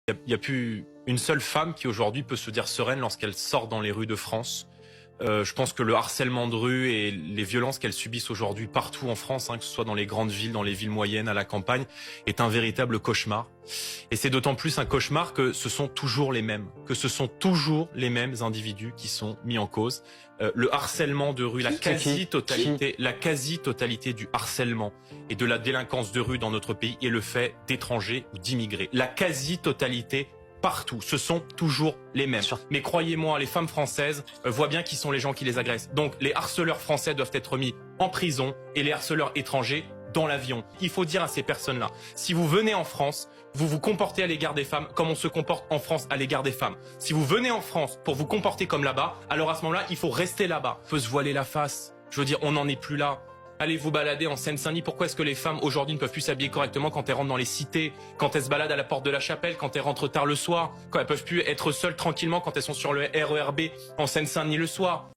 Il y a plus une seule femme qui aujourd'hui peut se dire sereine lorsqu'elle sort dans les rues de France. Je pense que le harcèlement de rue et les violences qu'elles subissent aujourd'hui partout en France, que ce soit dans les grandes villes, dans les villes moyennes, à la campagne, est un véritable cauchemar. Et c'est d'autant plus un cauchemar que ce sont toujours les mêmes, individus qui sont mis en cause. Le harcèlement de rue, la quasi-totalité du harcèlement et de la délinquance de rue dans notre pays est le fait d'étrangers ou d'immigrés. La quasi-totalité partout, ce sont toujours les mêmes. Mais croyez-moi, les femmes françaises voient bien qui sont les gens qui les agressent. Donc les harceleurs français doivent être mis en prison et les harceleurs étrangers dans l'avion. Il faut dire à ces personnes-là, si vous venez en France, vous vous comportez à l'égard des femmes comme on se comporte en France à l'égard des femmes. Si vous venez en France pour vous comporter comme là-bas, alors à ce moment-là, il faut rester là-bas. On peut se voiler la face. Je veux dire, on n'en est plus là. Allez vous balader en Seine-Saint-Denis. Pourquoi est-ce que les femmes aujourd'hui ne peuvent plus s'habiller correctement quand elles rentrent dans les cités, quand elles se baladent à la porte de la Chapelle, quand elles rentrent tard le soir, quand elles peuvent plus être seules tranquillement quand elles sont sur le RER B en Seine-Saint-Denis le soir?